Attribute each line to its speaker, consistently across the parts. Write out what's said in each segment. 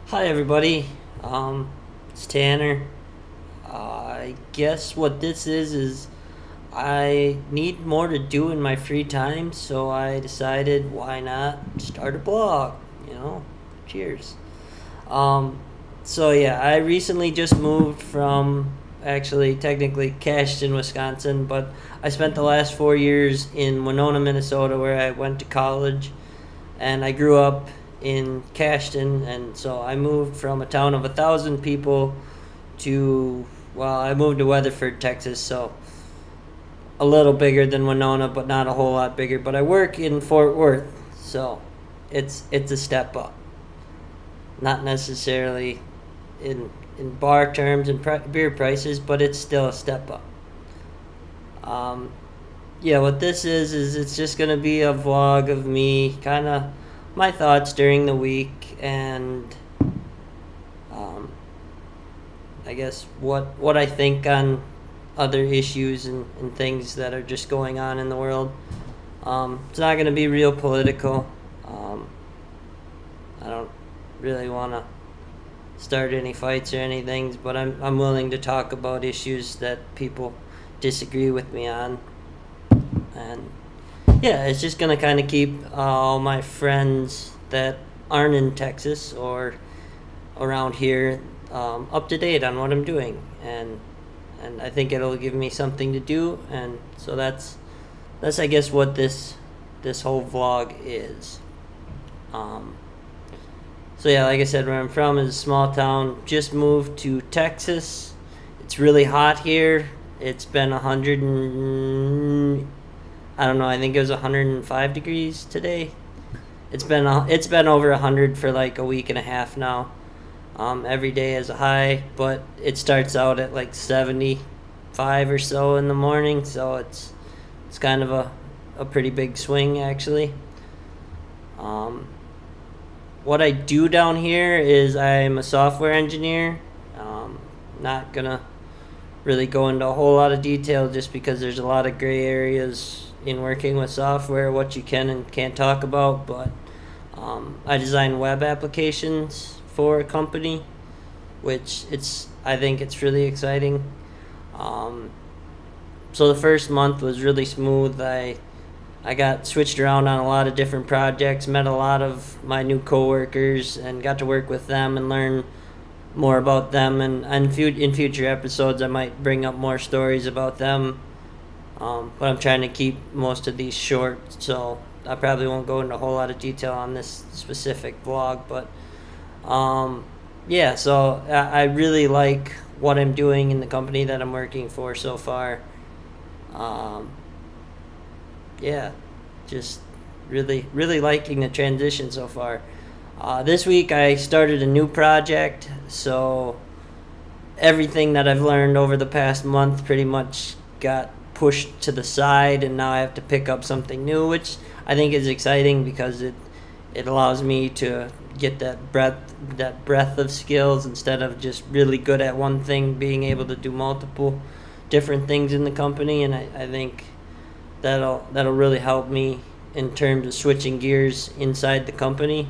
Speaker 1: Hi everybody, it's Tanner. I guess what this is I need more to do in my free time, so I decided why not start a blog, you know? Cheers. Um, so yeah, I recently just moved from actually technically Cashton, Wisconsin, but I spent the last 4 years in Winona, Minnesota, where I went to college, and I grew up in Cashton, and so I moved from a town of 1,000 people to, well, I moved to Weatherford, Texas, so a little bigger than Winona, but not a whole lot bigger. But I work in Fort Worth, so it's a step up. Not necessarily in bar terms and beer prices, but it's still a step up. Um, yeah, what this is it's just gonna be a vlog of me, kind of my thoughts during the week, and um, I guess what I think on other issues and things that are just going on in the world. It's not gonna be real political. Um, I don't really want to start any fights or anything, but I'm willing to talk about issues that people disagree with me on, and yeah, it's just gonna kind of keep all my friends that aren't in Texas or around here up to date on what I'm doing, and I think it'll give me something to do, and so that's I guess what this whole vlog is. Um, so yeah, like I said, where I'm from is a small town. Just moved to Texas. It's really hot here. It's been 100 and I don't know. I think it was 105 degrees today. It's been over 100 for like a week and a half now. Every day is a high, but it starts out at like 75 or so in the morning, so it's kind of a pretty big swing actually. Um, what I do down here is I'm a software engineer. Not gonna really go into a whole lot of detail just because there's a lot of gray areas in working with software, what you can and can't talk about, but I design web applications for a company, which I think it's really exciting. Um, so the first month was really smooth. I got switched around on a lot of different projects, met a lot of my new coworkers, and got to work with them and learn more about them. And in future episodes, I might bring up more stories about them. But I'm trying to keep most of these short, so I probably won't go into a whole lot of detail on this specific vlog. But yeah, so I really like what I'm doing in the company that I'm working for so far. Um, yeah, just really liking the transition so far. This week I started a new project, so everything that I've learned over the past month pretty much got pushed to the side, and now I have to pick up something new, which I think is exciting because it allows me to get that breadth of skills instead of just really good at one thing, being able to do multiple different things in the company, and I think that'll really help me in terms of switching gears inside the company.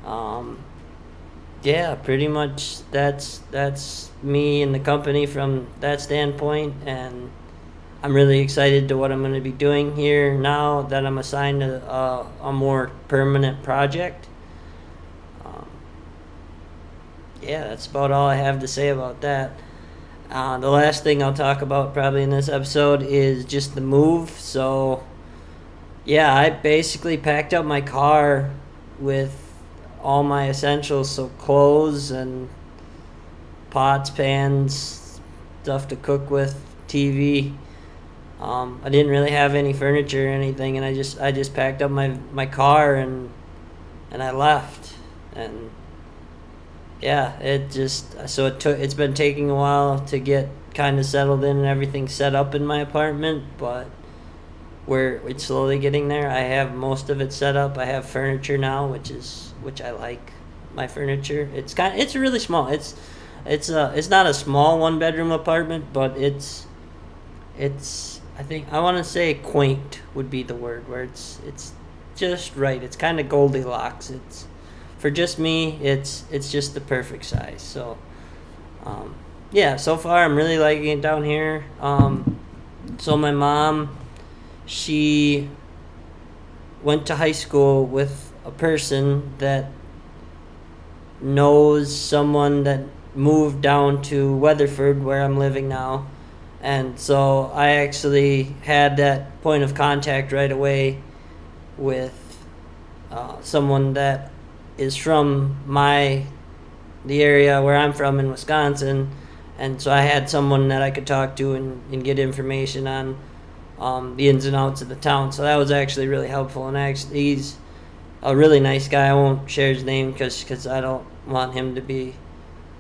Speaker 1: Um, yeah, pretty much that's me and the company from that standpoint, and I'm really excited to what I'm going to be doing here now that I'm assigned a more permanent project. Um, yeah, that's about all I have to say about that. The last thing I'll talk about probably in this episode is just the move. So, yeah, I basically packed up my car with all my essentials, so clothes and pots, pans, stuff to cook with, TV. I didn't really have any furniture or anything, and I just packed up my car and I left. And yeah, it's been taking a while to get kind of settled in and everything set up in my apartment, but it's slowly getting there. I have most of it set up. I have furniture now, which I like. My furniture. It's really small. It's not a small 1 bedroom apartment, but it's I think I want to say quaint would be the word, where it's just right. It's kind of Goldilocks. It's for just me, it's just the perfect size. So yeah, so far I'm really liking it down here. So my mom, she went to high school with a person that knows someone that moved down to Weatherford, where I'm living now. And so I actually had that point of contact right away with someone that is from the area where I'm from in Wisconsin. And so I had someone that I could talk to and get information on the ins and outs of the town. So that was actually really helpful. And actually, he's a really nice guy. I won't share his name because I don't want him to be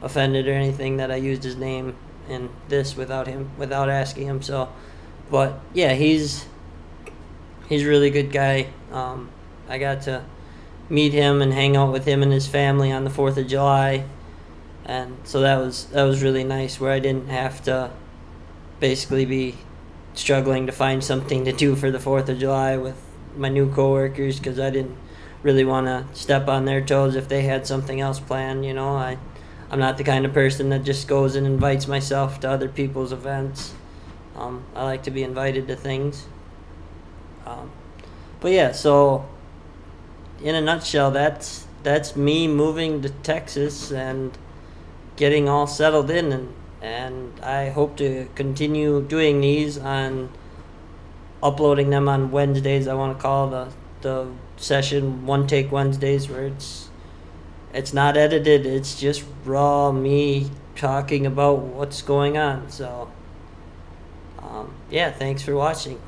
Speaker 1: offended or anything that I used his name in this without asking him. So, but yeah, he's a really good guy. I got to meet him and hang out with him and his family on the 4th of July, and so that was really nice, where I didn't have to basically be struggling to find something to do for the 4th of July with my new coworkers, because I didn't really want to step on their toes if they had something else planned. I'm not the kind of person that just goes and invites myself to other people's events. I like to be invited to things. But yeah, so in a nutshell, that's me moving to Texas and getting all settled in, and I hope to continue doing these uploading them on Wednesdays. I want to call the session One Take Wednesdays, where it's not edited, it's just raw me talking about what's going on. So yeah, thanks for watching.